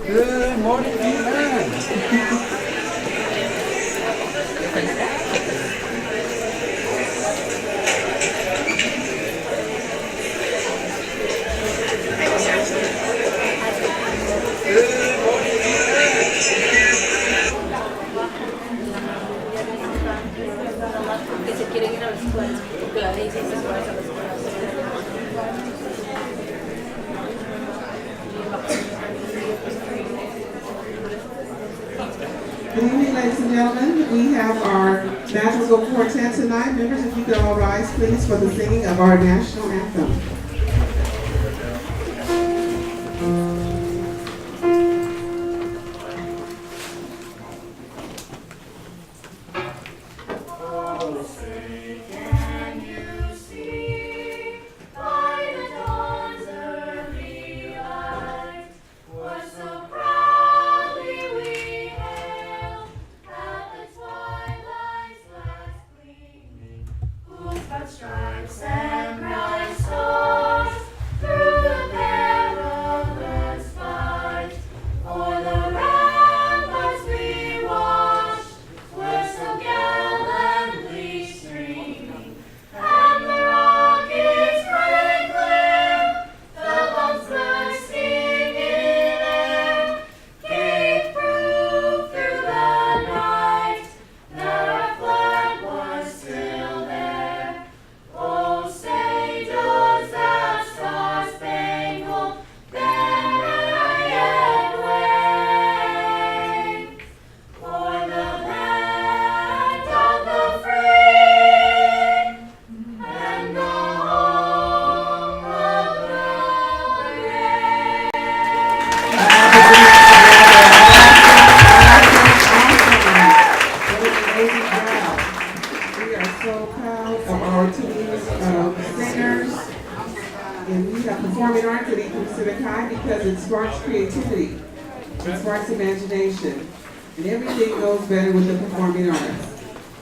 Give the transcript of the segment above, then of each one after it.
Good morning, Vietnam. Que se quieren ir a las escuelas, porque la ley dice que se vayan a las escuelas. Good evening, ladies and gentlemen. We have our Madrigal Quartet tonight. Members, if you could all rise, please, for the singing of our national anthem. Stripes and bright stars through the perilous fight, o'er the ramparts we watched, were so gallantly streaming, and the rockets bright and clear, the bombs bursting in air, gave proof through the night that our flag was still there. Oh, say does that star-spangled banner yet wave for the land of the free and the home of the brave? We are so proud of our team of singers, and we have performing arts at Equal Civic High because it sparks creativity, it sparks imagination, and everything goes better with the performing arts.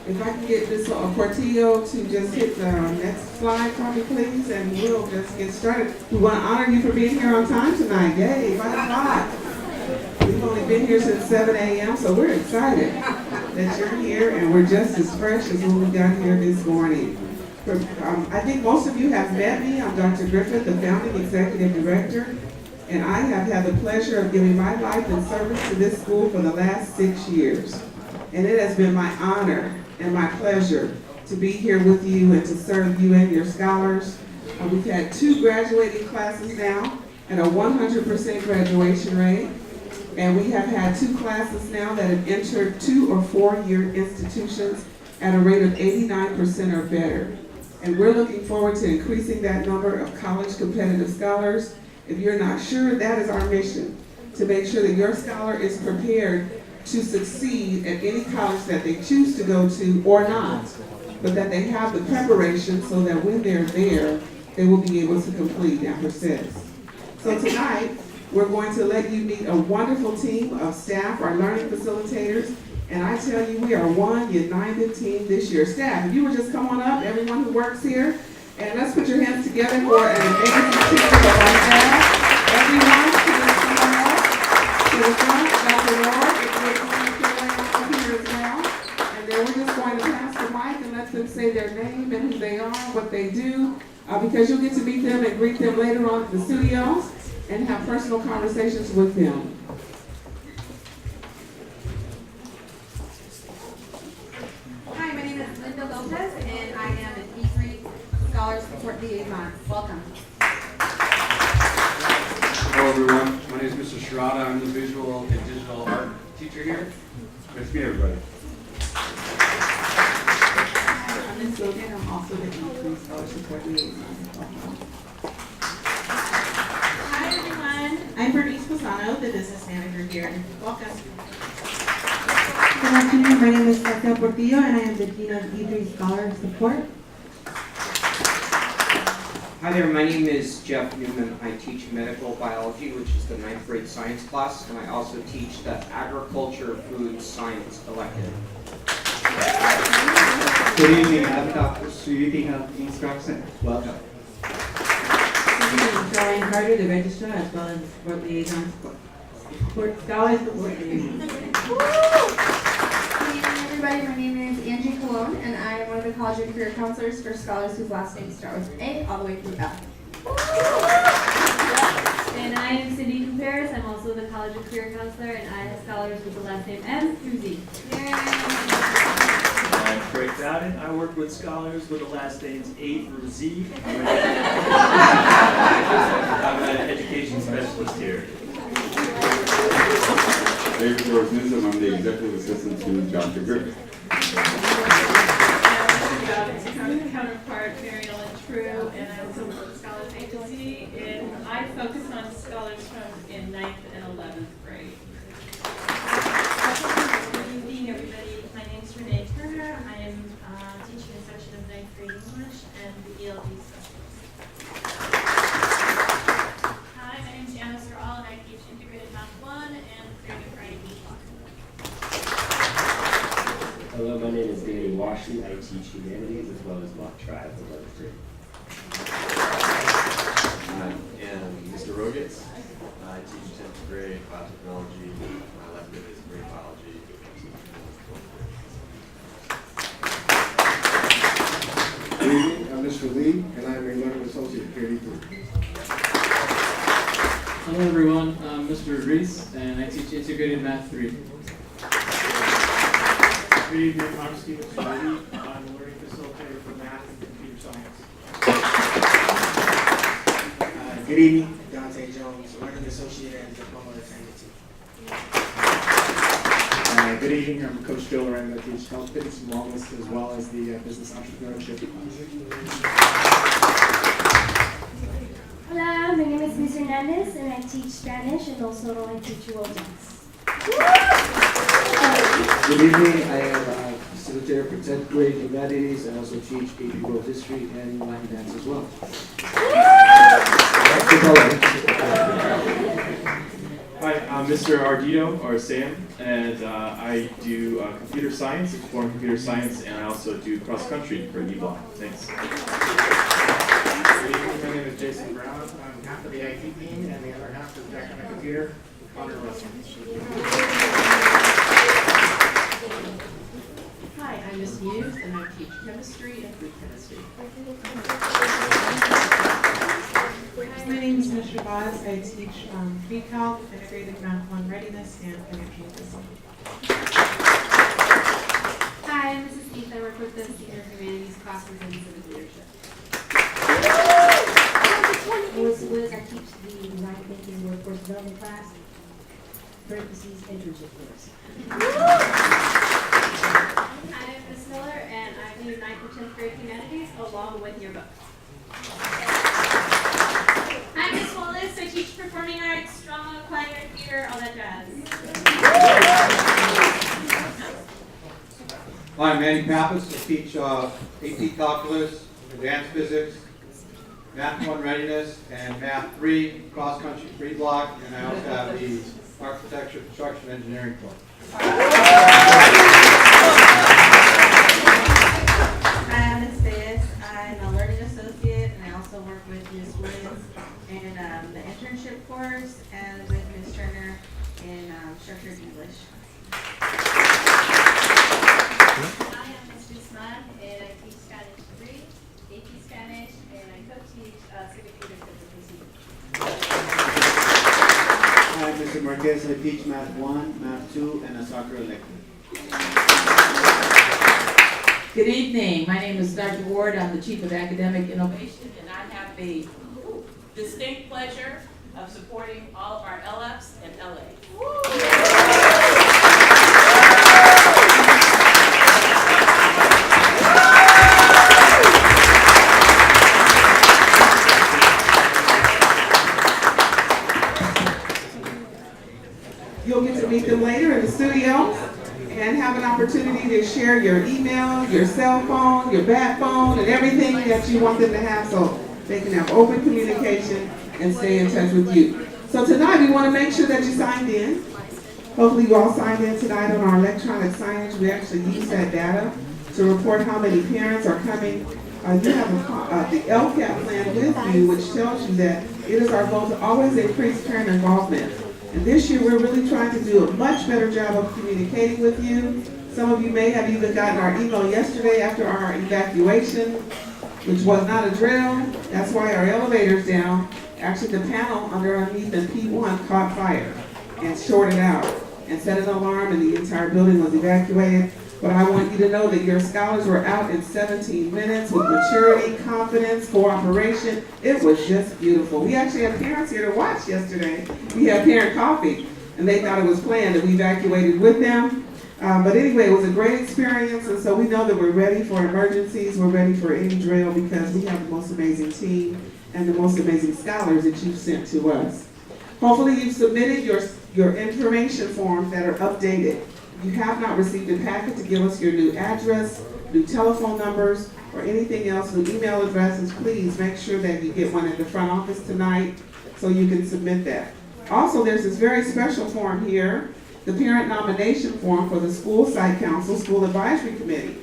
If I can get Ms. Portillo to just hit the next slide for me, please, and we'll just get started. We want to honor you for being here on time tonight. Yay, 5 o'clock. We've only been here since 7 a.m., so we're excited that you're here, and we're just as fresh as when we got here this morning. I think most of you have met me. I'm Dr. Griffith, the founding executive director, and I have had the pleasure of giving my life and service to this school for the last 6 years. And it has been my honor and my pleasure to be here with you and to serve you and your scholars. We've had 2 graduating classes now and a 100% graduation rate. And we have had 2 classes now that have entered 2 or 4-year institutions at a rate of 89% or better. And we're looking forward to increasing that number of college competitive scholars. If you're not sure, that is our mission, to make sure that your scholar is prepared to succeed at any college that they choose to go to or not, but that they have the preparation so that when they're there, they will be able to complete and persist. So tonight, we're going to let you meet a wonderful team of staff, our learning facilitators, and I tell you, we are one united team this year. Staff, if you would just come on up, everyone who works here, and let's put your hands together for an amazing team of our staff. Everyone, please come on up to the front. Dr. Ward, if you're up here as well. And then we're just going to pass the mic and let them say their name and who they are, what they do, because you'll get to meet them and greet them later on in the studios and have personal conversations with them. Hi, my name is Linda Lopez, and I am an E3 Scholar Support Liaison. Welcome. Hello, everyone. My name is Mr. Sharada. I'm the visual and digital art teacher here. Nice to meet everybody. I'm Ms. Logan. I'm also the E3 Scholar Support Liaison. Hi everyone, I'm Bernice Posano, the business manager here. Welcome. Good afternoon, my name is Raquel Portillo and I am the Dean of E3 Scholar Support. Hi there, my name is Jeff Newman. I teach medical biology, which is the 9th grade science class, and I also teach the agriculture food science elective. Good evening, I'm Dr. Suyuti Health Instruction. Welcome. Charlene Carter, the registrar, as well as board liaison, board scholars, the board liaison. Good evening, everybody. My name is Angie Colon, and I am one of the college and career counselors for scholars whose last names start with A all the way through F. And I am Cindy Compares. I'm also the college and career counselor, and I have scholars with the last name M through Z. I'm Craig Bowden. I work with scholars with the last names A through Z. I'm an education specialist here. David George Newsom, I'm the executive assistant to Dr. Griffith. Counterpart Mary Ellen True, and I also work with Scholars Agency, and I focus on scholars from in 9th and 11th grade. Good evening, everybody. My name is Renee Turner. I am teaching a section of 9th grade English and the ELD specialist. Hi, my name is Anna Sorrell, and I teach integrated math 1 and creative writing block. Hello, my name is Danny Washley. I teach humanities as well as mock tribe in 11th grade. And Mr. Rogitz. I teach 10th grade biotechnology. My elective is marine biology. Good evening, I'm Mr. Lee, and I'm a learning associate here at E3. Hello everyone, I'm Mr. Reese, and I teach integrated math 3. Good evening, I'm Stephen Sturdy. I'm a learning facilitator for math and computer science. Good evening, Dante Jones, learning associate and diploma attendant. Good evening, I'm Coach Joe Lorenzo. I teach health, fitness, and wellness as well as the business entrepreneurship class. Hola, my name is Ms. Hernandez, and I teach Spanish and also I teach world dance. Good evening, I am a facilitator for 10th grade humanities and also teach AP World History and line dance as well. Hi, I'm Mr. Ardito, or Sam, and I do computer science, exploring computer science, and I also do cross country for E-Block. Thanks. Good evening, my name is Jason Brown. I'm half of the IT team and the other half is back on the computer, Connor Russell. Hi, I'm Miss Hughes, and I teach chemistry and food chemistry. My name is Ms. Shabazz. I teach pre-calc, integrated math 1 readiness, and financial literacy. Hi, I'm Mrs. Keith. I work with the senior humanities classes and civic leadership. Liz, I teach the design thinking workforce development class, parentheses, internship course. I'm Miss Miller, and I do 9th and 10th grade humanities along with your book. I'm Miss Wallace. I teach performing arts, drama, choir, theater, all that jazz. Hi, I'm Manny Pappas. I teach AP Calculus, Advanced Physics, Math 1 Readiness, and Math 3 Cross Country Free Block, and I also have the Architecture, Construction, Engineering Club. Hi, I'm Ms. Fayes. I'm a learning associate, and I also work with Ms. Williams in the internship course, and with Ms. Turner in structured English. I am Ms. Guzman, and I teach Spanish 3, AP Spanish, and I co-teach civic leadership with Ms. Hi, Mr. Marquez. I teach Math 1, Math 2, and a soccer elective. Good evening. My name is Dr. Ward. I'm the Chief of Academic Innovation, and I have the distinct pleasure of supporting all of our LFs and LA. You'll get to meet them later in the studio and have an opportunity to share your email, your cell phone, your bat phone, and everything that you want them to have. So they can have open communication and stay in touch with you. So tonight, we want to make sure that you signed in. Hopefully you all signed in tonight on our electronic signage. We actually use that data to report how many parents are coming. You have the LCAP plan with you, which tells you that it is our goal to always increase parent involvement. And this year, we're really trying to do a much better job of communicating with you. Some of you may have even gotten our email yesterday after our evacuation, which was not a drill. That's why our elevator's down. Actually, the panel underneath the P1 caught fire and shorted out and set an alarm, and the entire building was evacuated. But I want you to know that your scholars were out in 17 minutes with maturity, confidence, cooperation. It was just beautiful. We actually had parents here to watch yesterday. We had parent coffee, and they thought it was planned that we evacuated with them. But anyway, it was a great experience, and so we know that we're ready for emergencies. We're ready for any drill because we have the most amazing team and the most amazing scholars that you've sent to us. Hopefully you've submitted your information forms that are updated. If you have not received a packet to give us your new address, new telephone numbers, or anything else, new email addresses, please make sure that you get one at the front office tonight so you can submit that. Also, there's this very special form here, the parent nomination form for the school site council, school advisory committee.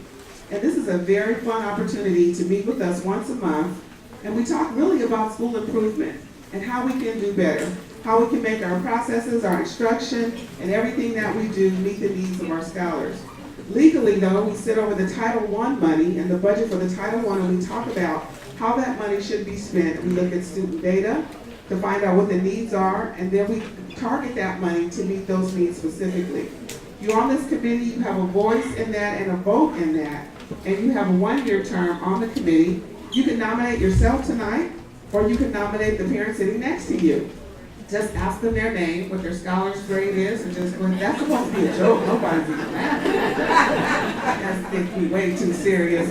And this is a very fun opportunity to meet with us once a month, and we talk really about school improvement and how we can do better, how we can make our processes, our instruction, and everything that we do meet the needs of our scholars. Legally, though, we sit over the Title I money and the budget for the Title I, and we talk about how that money should be spent. We look at student data to find out what the needs are, and then we target that money to meet those needs specifically. You're on this committee, you have a voice in that and a vote in that, and you have a one-year term on the committee. You can nominate yourself tonight, or you can nominate the parent sitting next to you. Just ask them their name, what their scholar's grade is, and just, well, that's supposed to be a joke, nobody's even laughing. That's thinking way too serious.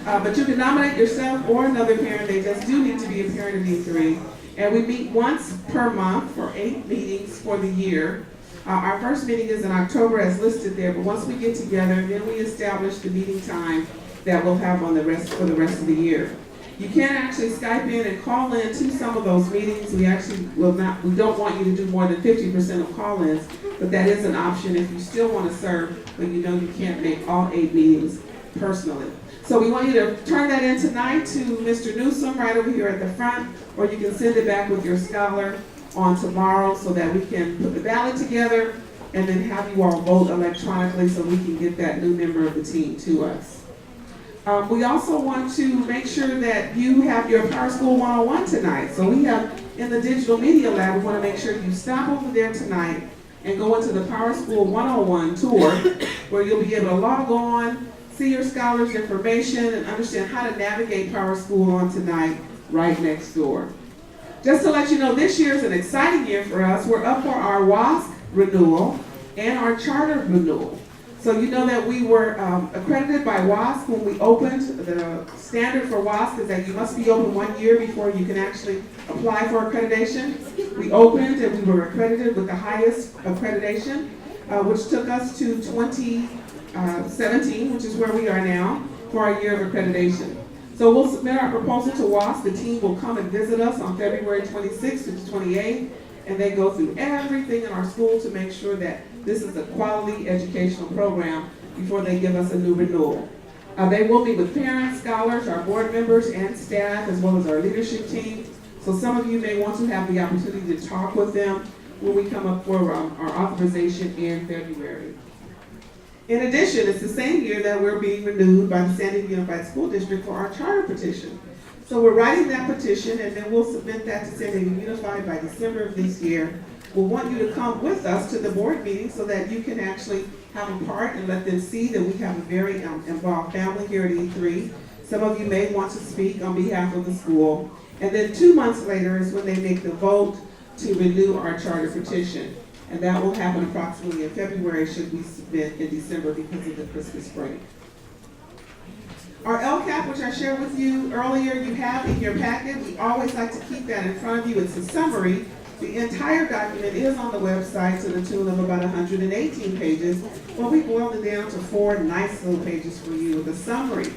But you can nominate yourself or another parent. They just do need to be a parent of E3. And we meet once per month for 8 meetings for the year. Our first meeting is in October as listed there, but once we get together, then we establish the meeting time that we'll have for the rest of the year. You can actually Skype in and call in to some of those meetings. We actually we don't want you to do more than 50% of call-ins, but that is an option if you still want to serve, but you know you can't make all 8 meetings personally. So we want you to turn that in tonight to Mr. Newsom right over here at the front, or you can send it back with your scholar on tomorrow so that we can put the ballot together and then have you all vote electronically so we can get that new member of the team to us. We also want to make sure that you have your Power School 101 tonight. So we have in the Digital Media Lab, we want to make sure you stop over there tonight and go into the Power School 101 tour where you'll be able to log on, see your scholars' information, and understand how to navigate Power School on tonight right next door. Just to let you know, this year is an exciting year for us. We're up for our WASC renewal and our charter renewal. So you know that we were accredited by WASC when we opened. The standard for WASC is that you must be open 1 year before you can actually apply for accreditation. We opened and we were accredited with the highest accreditation, which took us to 2017, which is where we are now, for our year of accreditation. So we'll submit our proposal to WASC. The team will come and visit us on February 26th to the 28th, and they go through everything in our school to make sure that this is a quality educational program before they give us a new renewal. They will meet with parents, scholars, our board members, and staff, as well as our leadership team. So some of you may want to have the opportunity to talk with them when we come up for our authorization in February. In addition, it's the same year that we're being renewed by the San Diego Unified School District for our charter petition. So we're writing that petition, and then we'll submit that to San Diego Unified by December of this year. We'll want you to come with us to the board meeting so that you can actually have a part and let them see that we have a very involved family here at E3. Some of you may want to speak on behalf of the school. And then 2 months later is when they make the vote to renew our charter petition. And that will happen approximately in February should we submit in December because of the Christmas break. Our LCAP, which I shared with you earlier, you have in your packet. We always like to keep that in front of you. It's a summary. The entire document is on the website to the tune of about 118 pages. Well, we boiled it down to 4 nice little pages for you with a summary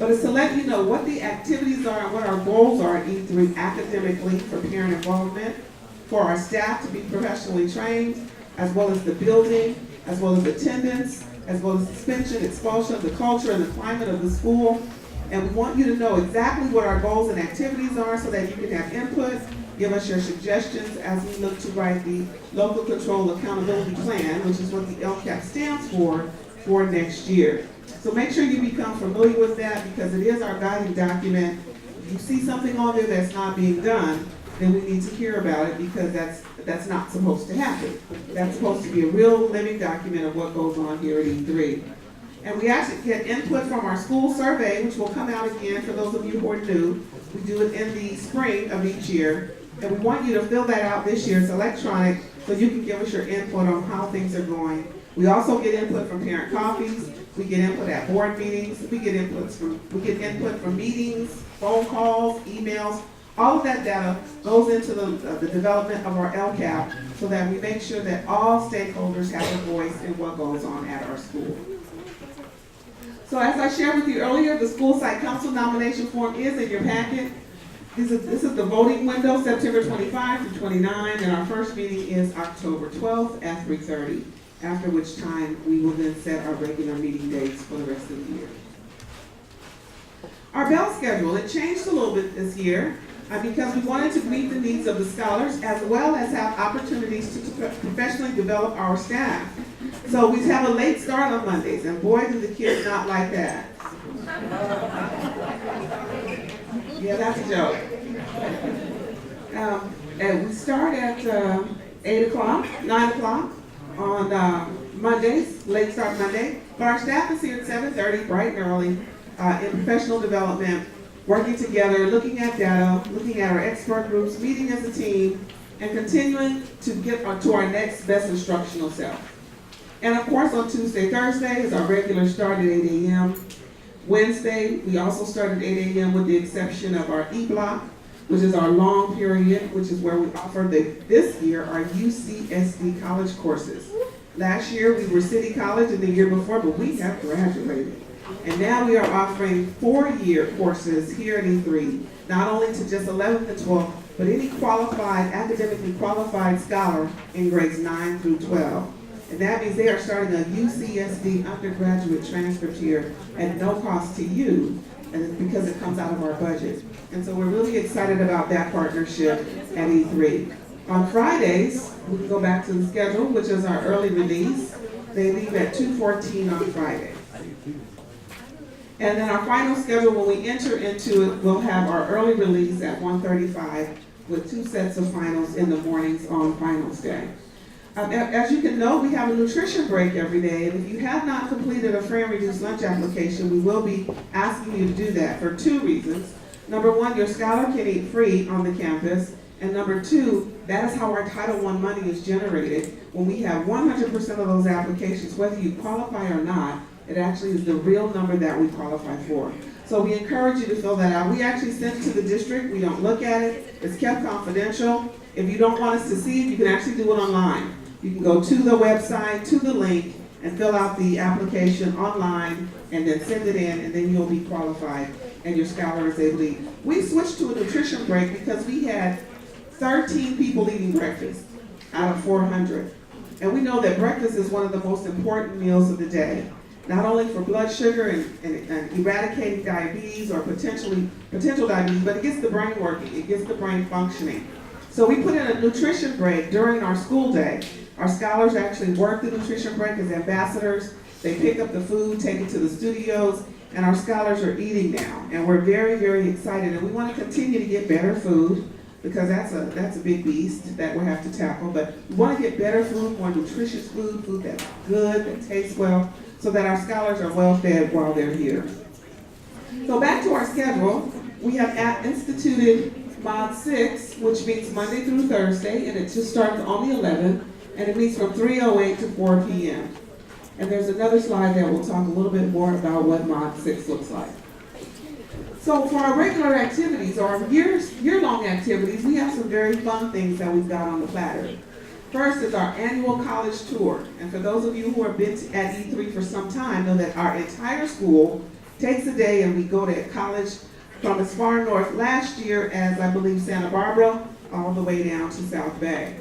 but it's to let you know what the activities are and what our goals are at E3 academically for parent involvement, for our staff to be professionally trained, as well as the building, as well as attendance, as well as suspension, expulsion, the culture and the climate of the school. And we want you to know exactly what our goals and activities are so that you can have input, give us your suggestions as we look to write the Local Control Accountability Plan, which is what the LCAP stands for next year. So make sure you become familiar with that because it is our guiding document. If you see something on there that's not being done, then we need to hear about it because that's not supposed to happen. That's supposed to be a real living document of what goes on here at E3. And we actually get input from our school survey, which will come out again for those of you who are new. We do it in the spring of each year. And we want you to fill that out this year. It's electronic, so you can give us your input on how things are going. We also get input from parent coffees. We get input at board meetings. We get input from meetings, phone calls, emails. All of that data goes into the development of our LCAP so that we make sure that all stakeholders have a voice in what goes on at our school. So as I shared with you earlier, the school site council nomination form is in your packet. This is the voting window, September 25 through 29, and our first meeting is October 12th at 3:30, after which time we will then set our regular meeting dates for the rest of the year. Our bell schedule, it changed a little bit this year because we wanted to meet the needs of the scholars as well as have opportunities to professionally develop our staff. So we have a late start on Mondays, and boy, do the kids not like that. Yeah, that's a joke. And we start at 8 o'clock, 9 o'clock on Mondays, late start Monday. But our staff is here at 7:30, bright and early, in professional development, working together, looking at data, looking at our expert groups, meeting as a team, and continuing to get to our next best instructional self. And of course, on Tuesday, Thursday is our regular start at 8 a.m. Wednesday, we also start at 8 a.m. with the exception of our E-block, which is our long period, which is where we offer this year our UCSD college courses. Last year, we were City College, and the year before, but we have graduated. And now we are offering 4-year courses here at E3, not only to just 11th and 12th, but any qualified, academically qualified scholar in grades 9 through 12. And that means they are starting a UCSD undergraduate transcript here at no cost to you, and it's because it comes out of our budget. And so we're really excited about that partnership at E3. On Fridays, we can go back to the schedule, which is our early release. They leave at 2:14 on Friday. And then our final schedule, when we enter into it, we'll have our early release at 1:35 with 2 sets of finals in the mornings on finals day. As you can know, we have a nutrition break every day, and if you have not completed a free and reduced lunch application, we will be asking you to do that for 2 reasons. Number 1, your scholar can eat free on the campus, and number 2, that is how our Title I money is generated. When we have 100% of those applications, whether you qualify or not, it actually is the real number that we qualify for. So we encourage you to fill that out. We actually send it to the district. We don't look at it. It's kept confidential. If you don't want us to see it, you can actually do it online. You can go to the website, to the link, and fill out the application online, and then send it in, and then you'll be qualified, and your scholar is able to eat. We switched to a nutrition break because we had 13 people eating breakfast out of 400. And we know that breakfast is one of the most important meals of the day, not only for blood sugar and eradicating diabetes or potential diabetes, but it gets the brain working, it gets the brain functioning. So we put in a nutrition break during our school day. Our scholars actually work the nutrition break as ambassadors. They pick up the food, take it to the studios, and our scholars are eating now. And we're very, very excited. And we want to continue to get better food because that's a big beast that we'll have to tackle. But we want to get better food, more nutritious food, food that's good, that tastes well, so that our scholars are well fed while they're here. So back to our schedule, we have instituted Mod 6, which meets Monday through Thursday, and it just starts on the 11th, and it meets from 3:08 to 4 p.m. And there's another slide that will talk a little bit more about what Mod 6 looks like. So for our regular activities, or our year-long activities, we have some very fun things that we've got on the platter. First is our annual college tour. And for those of you who have been at E3 for some time, know that our entire school takes a day and we go to college from as far north last year as I believe Santa Barbara, all the way down to South Bay.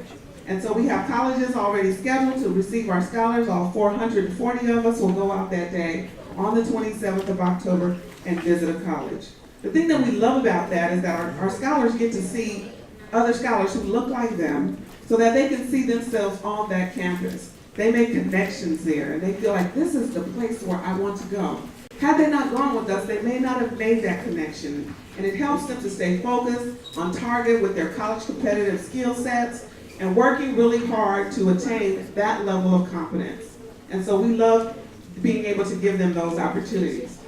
And so we have colleges already scheduled to receive our scholars. All 440 of us will go out that day on the 27th of October and visit a college. The thing that we love about that is that our scholars get to see other scholars who look like them so that they can see themselves on that campus. They make connections there and they feel like this is the place where I want to go. Had they not gone with us, they may not have made that connection. And it helps them to stay focused, on target with their college competitive skill sets, and working really hard to attain that level of competence. And so we love being able to give them those opportunities.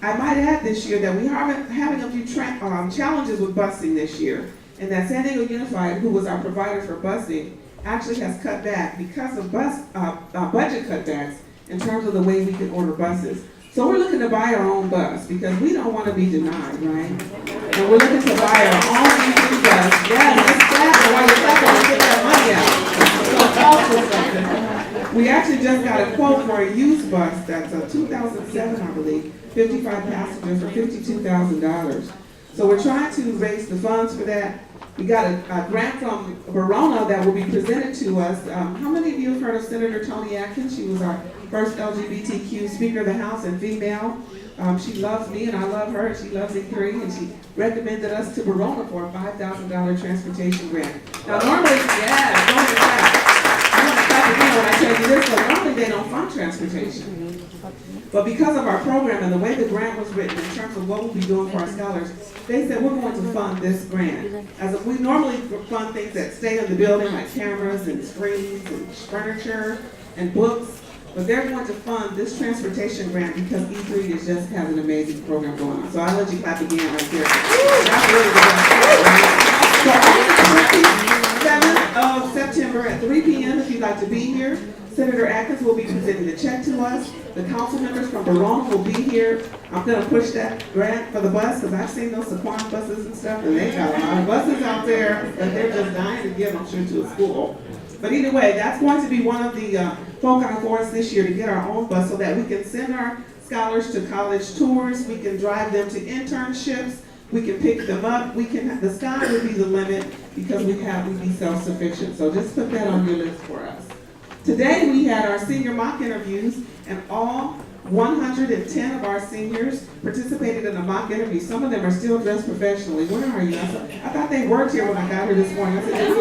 I might add this year that we are having a few challenges with busing this year, and that San Diego Unified, who was our provider for busing, actually has cut back because of budget cutbacks in terms of the way we can order buses. So we're looking to buy our own bus because we don't want to be denied, right? And we're looking to buy our own E3 bus. Yeah, that's clapping while you're clapping, we get that money out. So it's also something. We actually just got a quote for a used bus that's a 2007, I believe, 55 passengers for $52,000. So we're trying to raise the funds for that. We got a grant from Verona that will be presented to us. How many of you have heard of Senator Toni Atkins? She was our first LGBTQ Speaker of the House and female. She loves me and I love her. She loves E3 and she recommended us to Verona for a $5,000 transportation grant. Now normally, yeah, don't clap. I want to clap again when I tell you this, but normally they don't fund transportation. But because of our program and the way the grant was written in terms of what we'll be doing for our scholars, they said we're going to fund this grant. As if we normally fund things that stay in the building like cameras and screens and furniture and books, but they're going to fund this transportation grant because E3 is just has an amazing program going on. So I'll let you clap again right there. That's really the best. So on the 27th of September at 3 p.m. if you'd like to be here, Senator Atkins will be presenting the check to us. The council members from Verona will be here. I'm going to push that grant for the bus because I've seen those Saquon buses and stuff, and they got a lot of buses out there that they're just dying to give, I'm sure, to a school. But either way, that's going to be one of the foci for us this year to get our own bus so that we can send our scholars to college tours, we can drive them to internships, we can pick them up, the sky would be the limit because we'd be self-sufficient. So just put that on your list for us. Today we had our senior mock interviews and all 110 of our seniors participated in a mock interview. Some of them are still dressed professionally. Where are you? I thought they worked here when I got here this morning. I said,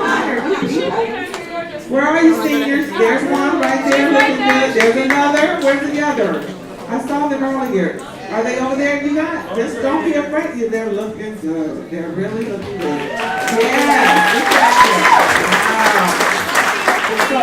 where are you seniors? There's one right there looking good. There's another. Where's the other? I saw them earlier. Are they over there? You got? Just don't be afraid. They're looking good. They're really looking good. Yeah. Wow. So,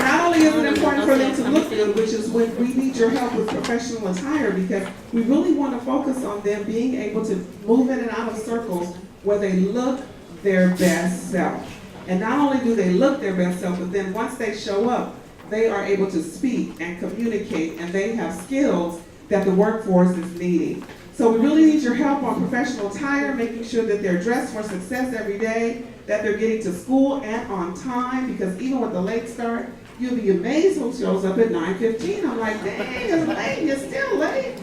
not only is it important for them to look good, which is when we need your help with professional attire, because we really want to focus on them being able to move in and out of circles where they look their best self. And not only do they look their best self, but then once they show up, they are able to speak and communicate, and they have skills that the workforce is needing. So we really need your help on professional attire, making sure that they're dressed for success every day, that they're getting to school and on time, because even with the late start, you'll be amazed who shows up at 9:15. I'm like, dang, it's late, you're still late.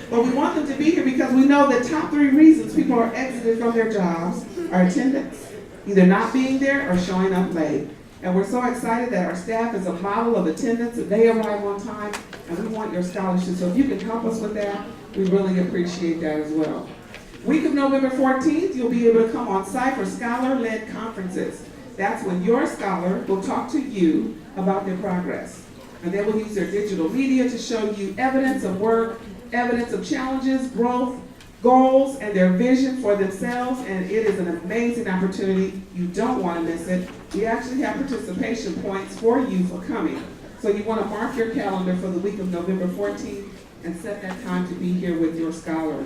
But we want them to be here because we know the top 3 reasons people are exited from their jobs are attendance, either not being there or showing up late. And we're so excited that our staff is a model of attendance, and they arrive on time, and we want your scholarship. So if you can help us with that, we really appreciate that as well. Week of November 14th, you'll be able to come on site for scholar-led conferences. That's when your scholar will talk to you about their progress. And they will use their digital media to show you evidence of work, evidence of challenges, growth, goals, and their vision for themselves. And it is an amazing opportunity. You don't want to miss it. We actually have participation points for you for coming. So you want to mark your calendar for the week of November 14th and set that time to be here with your scholar.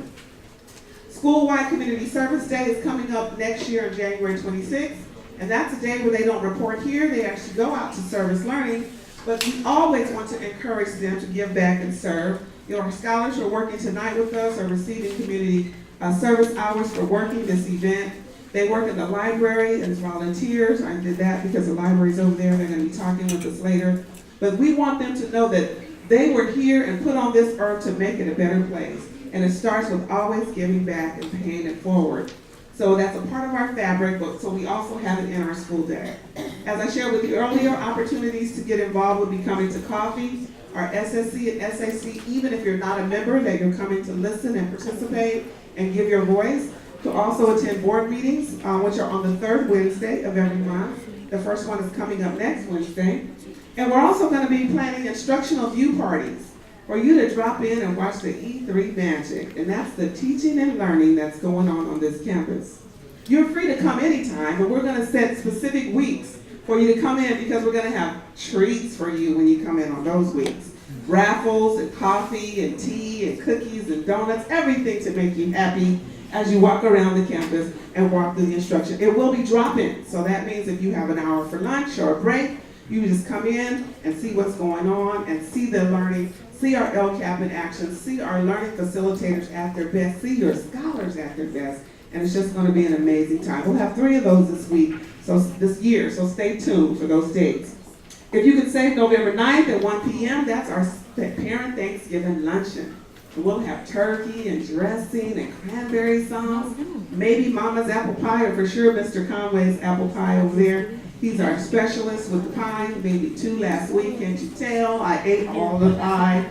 School-wide Community Service Day is coming up next year on January 26th. And that's a day where they don't report here, they actually go out to service learning, but we always want to encourage them to give back and serve. Our scholars who are working tonight with us are receiving community service hours for working this event. They work in the library as volunteers. I did that because the library's over there, they're going to be talking with us later. But we want them to know that they were here and put on this earth to make it a better place. and it starts with always giving back and paying it forward. So that's a part of our fabric, but so we also have it in our school day. As I shared with you earlier, opportunities to get involved would be coming to coffee, our SSC and SAC, even if you're not a member, that you're coming to listen and participate and give your voice. To also attend board meetings, which are on the third Wednesday of every month. The first one is coming up next Wednesday. And we're also going to be planning instructional view parties for you to drop in and watch the E3 Magic. And that's the teaching and learning that's going on this campus. You're free to come anytime, but we're going to set specific weeks for you to come in because we're going to have treats for you when you come in on those weeks. Raffles and coffee and tea and cookies and donuts, everything to make you happy as you walk around the campus and walk through the instruction. It will be drop-in, so that means if you have an hour for lunch or a break, you just come in and see what's going on and see the learning, see our LCAP in action, see our learning facilitators at their best, see your scholars at their best, and it's just going to be an amazing time. We'll have 3 of those this year, so stay tuned for those dates. If you could save November 9th at 1 p.m., that's our Parent Thanksgiving Luncheon. We'll have turkey and dressing and cranberry sauce, maybe Mama's apple pie, or for sure Mr. Conway's apple pie over there. He's our specialist with the pie, maybe 2 last week. Can't you tell? I ate all the pie.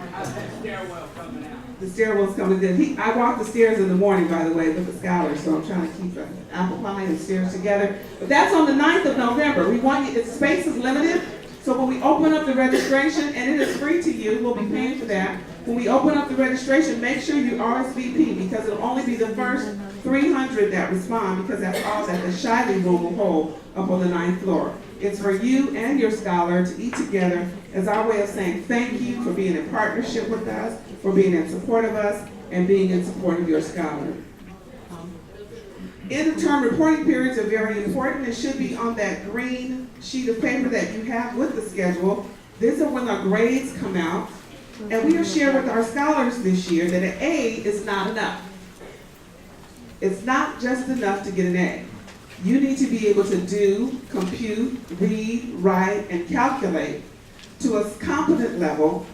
The stairwell's coming good. I walk the stairs in the morning, by the way, with the scholars, so I'm trying to keep the apple pie and stairs together. But that's on the 9th of November. We want you, space is limited, so when we open up the registration, and it is free to you, we'll be paying for that. When we open up the registration, make sure you RSVP because it'll only be the first 300 that respond because that's all that the Shiley room will hold up on the 9th floor. It's for you and your scholar to eat together as our way of saying thank you for being in partnership with us, for being in support of us, and being in support of your scholar. End-of-term reporting periods are very important. It should be on that green sheet of paper that you have with the schedule. These are when our grades come out. And we have shared with our scholars this year that an A is not enough. It's not just enough to get an A. You need to be able to do, compute, read, write, and calculate to a competent level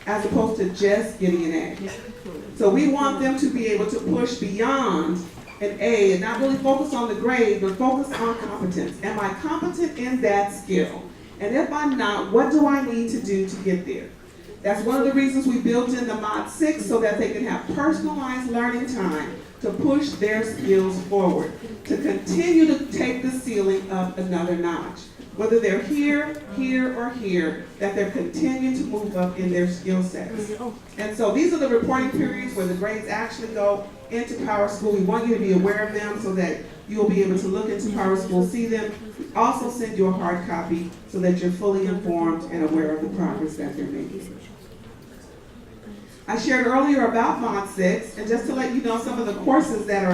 as opposed to just getting an A. So we want them to be able to push beyond an A and not really focus on the grade, but focus on competence. Am I competent in that skill? And if I'm not, what do I need to do to get there? That's one of the reasons we built in the Mod 6 so that they can have personalized learning time to push their skills forward, to continue to take the ceiling up another notch. Whether they're here, here, or here, that they're continuing to move up in their skill sets. And so these are the reporting periods where the grades actually go into PowerSchool. We want you to be aware of them so that you'll be able to look into PowerSchool, see them. We also send you a hard copy so that you're fully informed and aware of the progress that they're making. I shared earlier about Mod 6, and just to let you know some of the courses that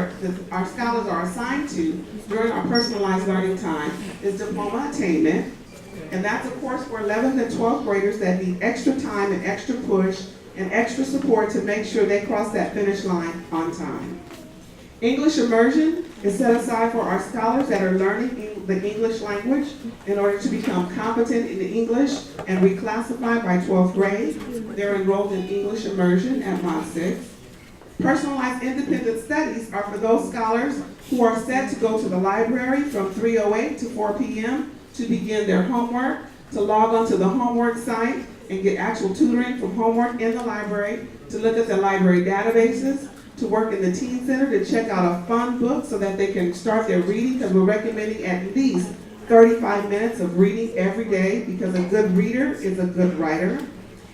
our scholars are assigned to during our personalized learning time is Diploma Attainment, and that's a course for 11th and 12th graders that need extra time and extra push and extra support to make sure they cross that finish line on time. English Immersion is set aside for our scholars that are learning the English language in order to become competent in English and reclassified by 12th grade. They're enrolled in English Immersion at Mod 6. Personalized independent studies are for those scholars who are set to go to the library from 3:08 to 4 p.m. to begin their homework, to log onto the homework site and get actual tutoring from homework in the library, to look at the library databases, to work in the Teen Center to check out a fun book so that they can start their reading, because we're recommending at least 35 minutes of reading every day because a good reader is a good writer.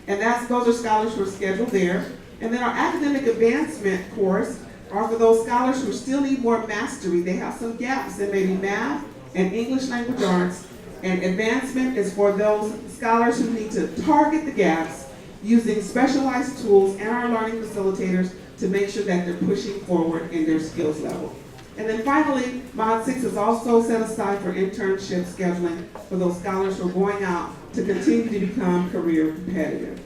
And those are scholars who are scheduled there. And then our academic advancement course are for those scholars who still need more mastery. They have some gaps in maybe math and English language arts. And advancement is for those scholars who need to target the gaps using specialized tools and our learning facilitators to make sure that they're pushing forward in their skills level. And then finally, Mod 6 is also set aside for internship scheduling for those scholars who are going out to continue to become career competitive.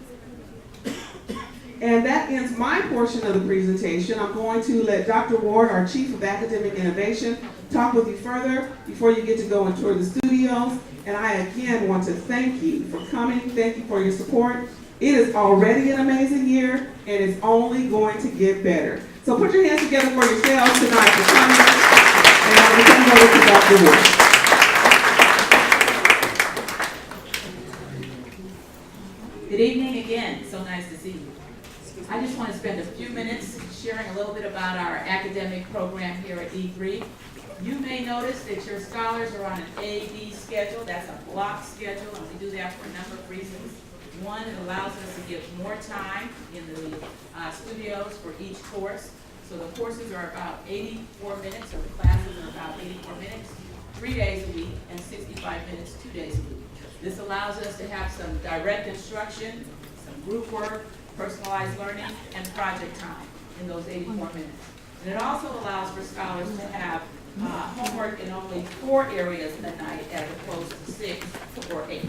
And that ends my portion of the presentation. I'm going to let Dr. Ward, our Chief of Academic Innovation, talk with you further before you get to go and tour the studios. And I again want to thank you for coming. Thank you for your support. It is already an amazing year, and it's only going to get better. So put your hands together for yourselves tonight for coming. And I'm going to turn it over to Dr. Wood. Good evening again. So nice to see you. I just want to spend a few minutes sharing a little bit about our academic program here at E3. You may notice that your scholars are on an A-B schedule. That's a block schedule, and we do that for a number of reasons. One, it allows us to give more time in the studios for each course. So the courses are about 84 minutes, or the classes are about 84 minutes, 3 days a week, and 65 minutes, 2 days a week. This allows us to have some direct instruction, some group work, personalized learning, and project time in those 84 minutes. And it also allows for scholars to have homework in only 4 areas a night as opposed to 6 or 8.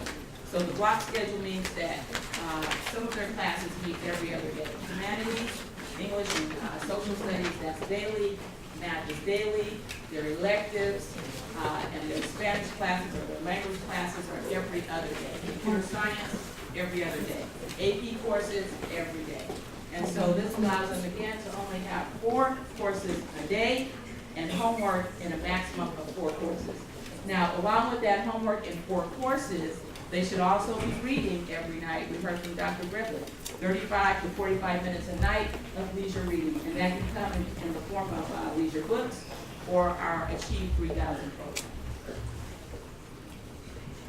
So the block schedule means that some of their classes meet every other day. Humanities, English, and social studies, that's daily. Math is daily. Their electives and their Spanish classes or their language classes are every other day. Computer science, every other day. AP courses, every day. And so this allows them, again, to only have 4 courses a day and homework in a maximum of 4 courses. Now, along with that homework in 4 courses, they should also be reading every night. We heard from Dr. Griffith, 35 to 45 minutes a night of leisure reading. And that can come in the form of leisure books or our Achieve 3000 program.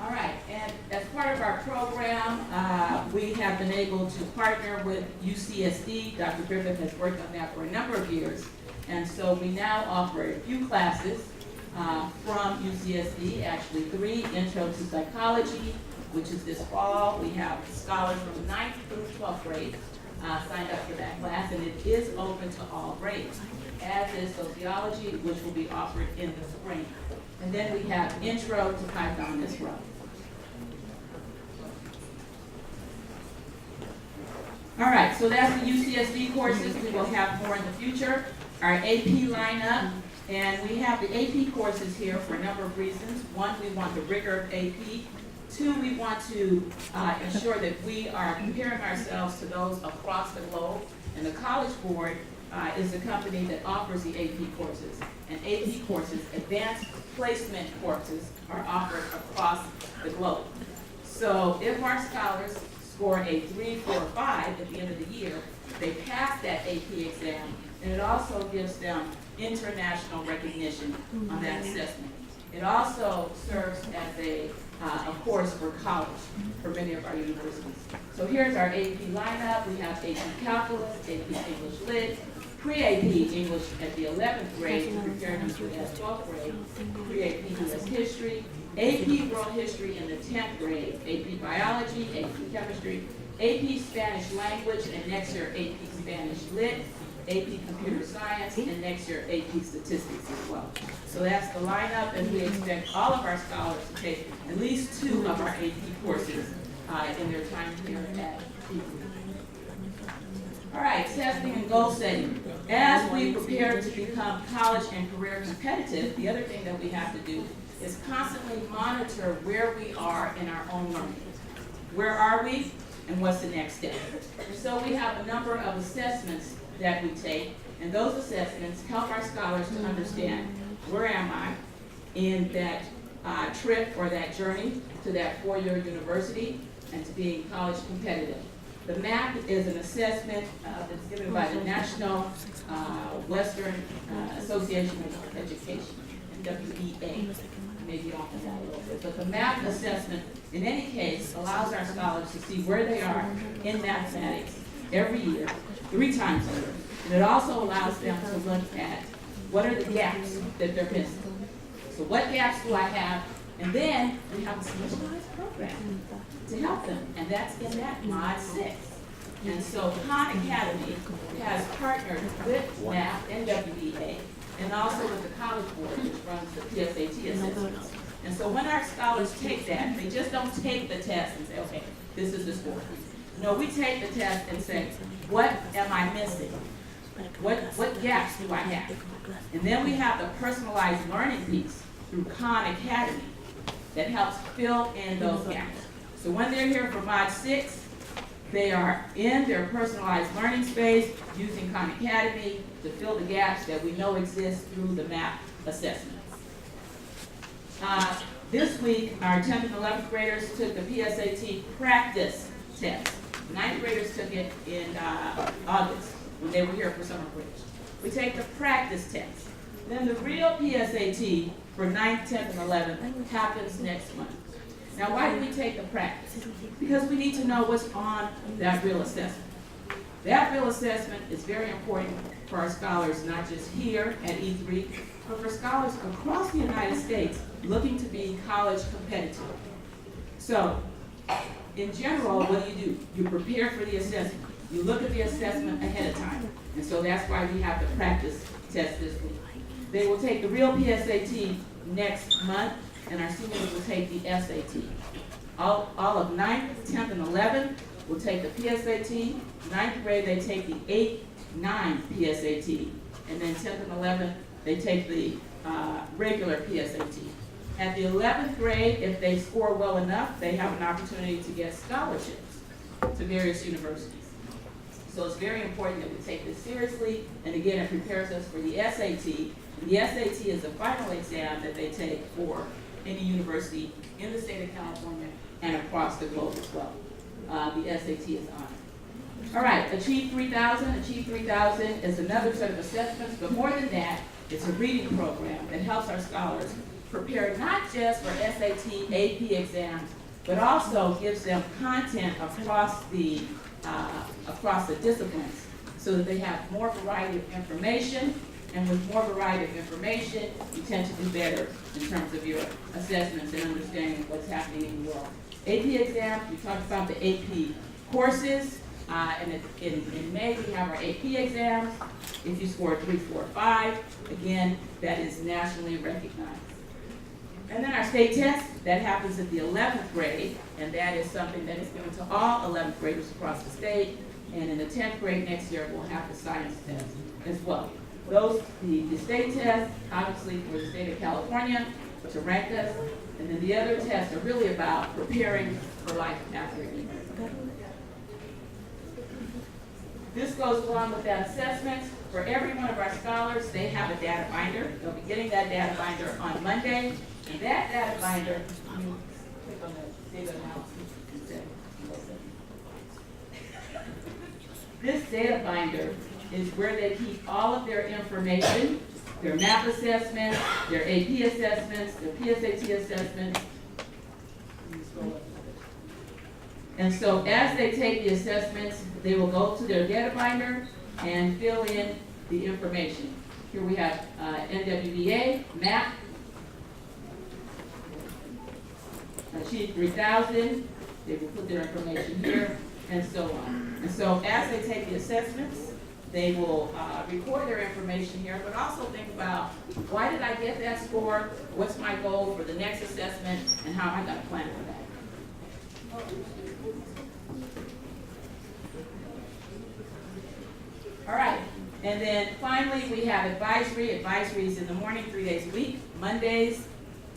All right, and as part of our program, we have been able to partner with UCSD. Dr. Griffith has worked on that for a number of years. And so we now offer a few classes from UCSD, actually 3, Intro to Psychology, which is this fall. We have scholars from 9th through 12th grade signed up for that class, and it is open to all grades, as is Sociology, which will be offered in the spring. And then we have Intro to Python as well. All right, so that's the UCSD courses. We will have more in the future. Our AP lineup, and we have the AP courses here for a number of reasons. One, we want the rigor of AP. 2, we want to ensure that we are comparing ourselves to those across the globe. And the College Board is the company that offers the AP courses. And AP courses, advanced placement courses, are offered across the globe. So if our scholars score a 3, 4, or 5 at the end of the year, they pass that AP exam, and it also gives them international recognition on that assessment. It also serves as a course for college for many of our universities. So here's our AP lineup. We have AP Calculus, AP English Lit, Pre-AP English at the 11th grade to prepare them for that 12th grade, Pre-AP US History, AP World History in the 10th grade, AP Biology, AP Chemistry, AP Spanish Language, and next year AP Spanish Lit, AP Computer Science, and next year AP Statistics as well. So that's the lineup, and we expect all of our scholars to take at least 2 of our AP courses in their time here at E3. All right, testing and goal setting. As we prepare to become college and career competitive, the other thing that we have to do is constantly monitor where we are in our own learning. Where are we, and what's the next step? So we have a number of assessments that we take, and those assessments help our scholars to understand where am I in that trip or that journey to that 4-year university and to being college competitive. The MAP is an assessment that's given by the National Western Association of Education, WEA. Maybe off of that a little bit. But the MAP assessment, in any case, allows our scholars to see where they are in mathematics every year, 3 times a year. And it also allows them to look at what are the gaps that they're missing. So what gaps do I have? And then we have a specialized program to help them, and that's in that Mod 6. And so Khan Academy has partnered with MAP and WEA, and also with the College Board, which runs the PSAT assessments. And so when our scholars take that, they just don't take the test and say, okay, this is the score. No, we take the test and say, what am I missing? What gaps do I have? And then we have the personalized learning piece through Khan Academy that helps fill in those gaps. So when they're here for Mod 6, They are in their personalized learning space using Khan Academy to fill the gaps that we know exist through the MAP assessments. This week, our 10th and 11th graders took the PSAT practice test. 9th graders took it in August when they were here for summer break. We take the practice test. Then the real PSAT for 9th, 10th, and 11th happens next month. Now, why do we take the practice? Because we need to know what's on that real assessment. That real assessment is very important for our scholars, not just here at E3, but for scholars across the United States looking to be college competitive. So, in general, what do? You prepare for the assessment. You look at the assessment ahead of time. And so that's why we have the practice test this week. They will take the real PSAT next month, and our seniors will take the SAT. All of 9th, 10th, and 11th will take the PSAT. 9th grade, they take the 8, 9 PSAT. And then 10th and 11th, they take the regular PSAT. At the 11th grade, if they score well enough, they have an opportunity to get scholarships to various universities. So it's very important that we take this seriously, and again, it prepares us for the SAT. And the SAT is the final exam that they take for any university in the state of California and across the globe as well. The SAT is on it. All right, Achieve 3000. Achieve 3000 is another set of assessments, but more than that, it's a reading program that helps our scholars prepare not just for SAT, AP exams, but also gives them content across the disciplines so that they have more variety of information. And with more variety of information, you tend to do better in terms of your assessments and understanding what's happening in the world. AP exams, we talked about the AP courses. And in May, we have our AP exams. If you score 3, 4, 5, again, that is nationally recognized. And then our state test, that happens at the 11th grade, and that is something that is given to all 11th graders across the state. And in the 10th grade next year, we'll have the science test as well. The state test, obviously for the state of California, to rank us, and then the other tests are really about preparing for life after university. This goes along with that assessment. For every one of our scholars, they have a data binder. They'll be getting that data binder on Monday. And that data binder, you click on the data analysis. This data binder is where they keep all of their information, their MAP assessments, their AP assessments, their PSAT assessments. And so as they take the assessments, they will go to their data binder and fill in the information. Here we have NWBA, MAP, Achieve 3000, they will put their information here, and so on. And so as they take the assessments, they will record their information here, but also think about, why did I get that score? What's my goal for the next assessment, and how am I going to plan for that? All right, and then finally we have advisory. Advisory is in the morning 3 days a week, Mondays,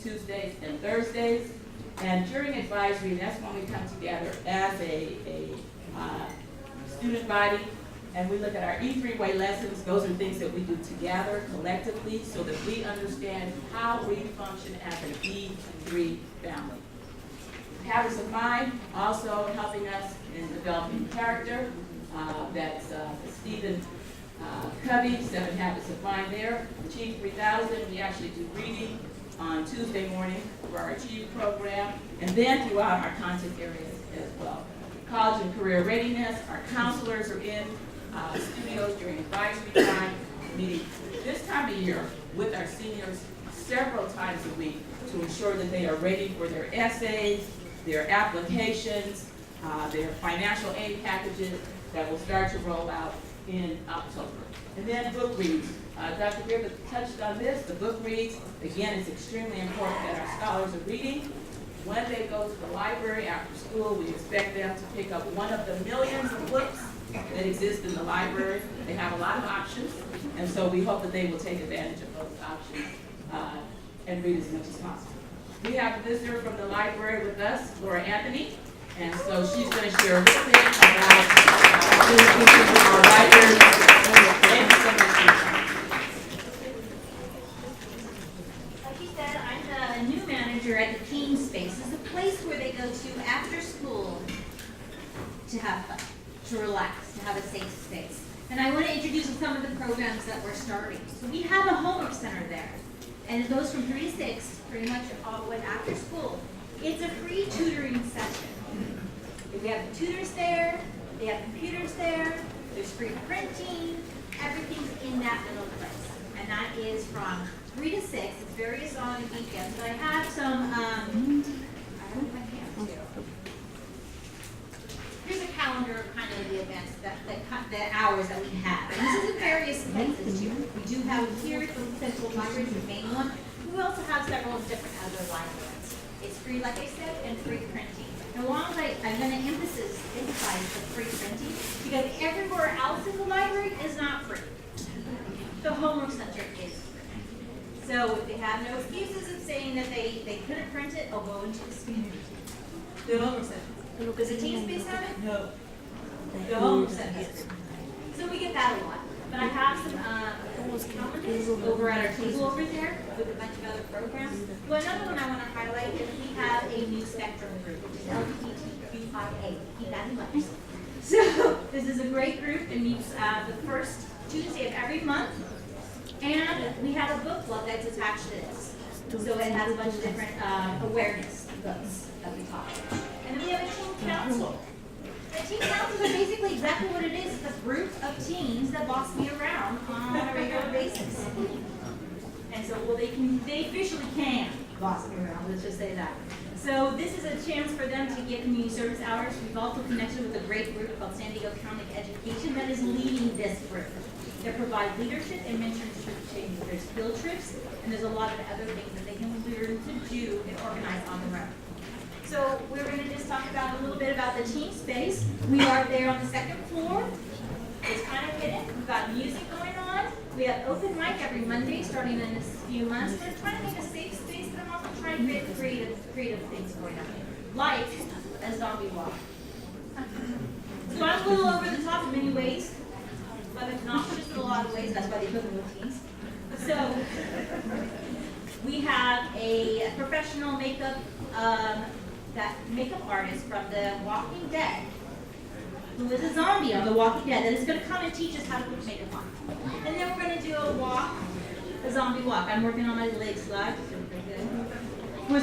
Tuesdays, and Thursdays. And during advisory, that's when we come together as a student body, and we look at our E3-way lessons. Those are things that we do together, collectively, so that we understand how we function as an E3 family. Habits of Mind, also helping us in developing character. That's Stephen Covey, 7 Habits of Mind there. Achieve 3000, we actually do reading on Tuesday morning for our Achieve program, and then throughout our content areas as well. College and career readiness, our counselors are in studios during advisory time, meeting this time of year with our seniors several times a week to ensure that they are ready for their essays, their applications, their financial aid packages that will start to roll out in October. And then book reads. Dr. Griffith touched on this, the book reads. Again, it's extremely important that our scholars are reading. When they go to the library after school, we expect them to pick up one of the millions of books that exist in the library. They have a lot of options, and so we hope that they will take advantage of those options and read as much as possible. We have a visitor from the library with us, Laura Anthony, And so she's going to share a little bit about our library. Thank you so much. Like you said, I'm the new manager at the Teen Space. It's a place where they go to after school to have fun, to relax, to have a safe space. And I want to introduce some of the programs that we're starting. So we have a homework center there, and it goes from 3 to 6, pretty much all the way after school. It's a free tutoring session. We have tutors there, they have computers there, there's free printing, everything's in that little place. And that is from 3 to 6, it's various on weekends. But I have some, I don't know if I can too. Here's a calendar of kind of the events, the hours that we have. And this is in various places too. We do have it here at the Central Library, the main one. We also have several different other libraries. It's free, like I said, and free printing. And while I'm going to emphasize the free printing, because everywhere else in the library is not free. The homework center is free. So if they have no excuses of saying that they couldn't print it, I'll go into the community. The homework center. Does the Teen Space have it? No. The homework center has it. So we get that a lot. But I have some calendars over at our table over there with a bunch of other programs. Well, another one I want to highlight is we have a new spectrum group, which is LGBTQIA. Keep that in mind. So this is a great group. It meets the first Tuesday of every month. And we have a book club that's attached to this. So it has a bunch of different awareness books that we talk about. And then we have a teen council. The teen councils are basically exactly what it is. It's a group of teens that boss me around on a regular basis. And so, well, they officially can boss me around, let's just say that. So this is a chance for them to get community service hours. We've also connected with a great group called San Diego County Education that is leading this group. They provide leadership and mentorship training. There's field trips, and there's a lot of other things that they can learn to do and organize on their own. So we're going to just talk about a little bit about the Teen Space. We are there on the 2nd floor. It's kind of hidden. We've got music going on. We have open mic every Monday starting in a few months. We're trying to make a safe space, but I'm also trying to create creative things going on. Like a zombie walk. So I'm a little over the top in many ways, but it's not just in a lot of ways. That's why they put me with teens. So we have a professional makeup artist from The Walking Dead, who is a zombie on The Walking Dead, that is going to come and teach us how to put makeup on. And then we're going to do a zombie walk. I'm working on my leg slide.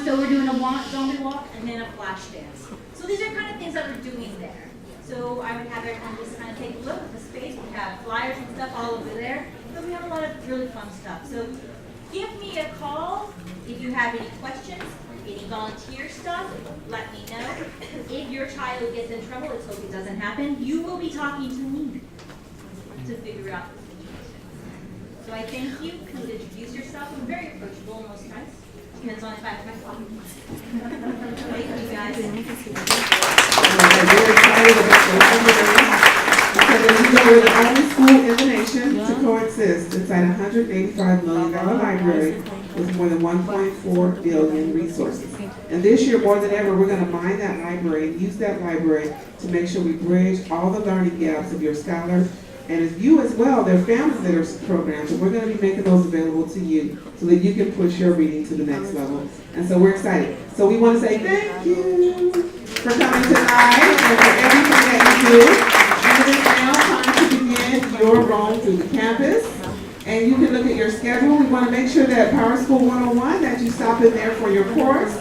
So we're doing a zombie walk and then a flash dance. So these are kind of things that we're doing there. So I would have everyone just kind of take a look at the space. We have flyers and stuff all over there. But we have a lot of really fun stuff. So give me a call if you have any questions. Any volunteer stuff, let me know. If your child gets in trouble, let's hope it doesn't happen, you will be talking to me to figure out the situation. So I thank you. Please introduce yourself. I'm very approachable most times. Depends on if I have my phone. Thank you guys. I'm very excited about the library because we're the only school in the nation to coexist inside a $185 million library with more than 1.4 billion resources. And this year, more than ever, we're going to mine that library and use that library to make sure we bridge all the learning gaps of your scholars. And as you as well, there are families that are programs, and we're going to be making those available to you so that you can push your reading to the next level. And so we're excited. So we want to say thank you for coming tonight and for everything that you do. And it is now time to begin your roam through the campus. And you can look at your schedule. We want to make sure that Power School 101, that you stop in there for your course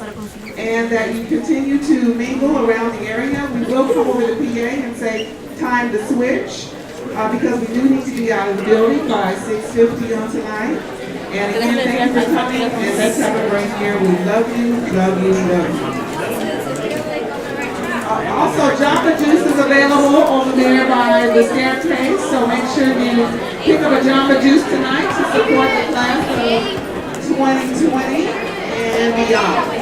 and that you continue to mingle around the area. We will come over to PA and say time to switch because we do need to be out of the building by 6:50 on tonight. And again, thank you for coming and let's have a great year. We love you, love you, love you. Also, Jamba Juice is available over there by the staircase, so make sure you pick up a Jamba Juice tonight to support the class of 2020 and beyond.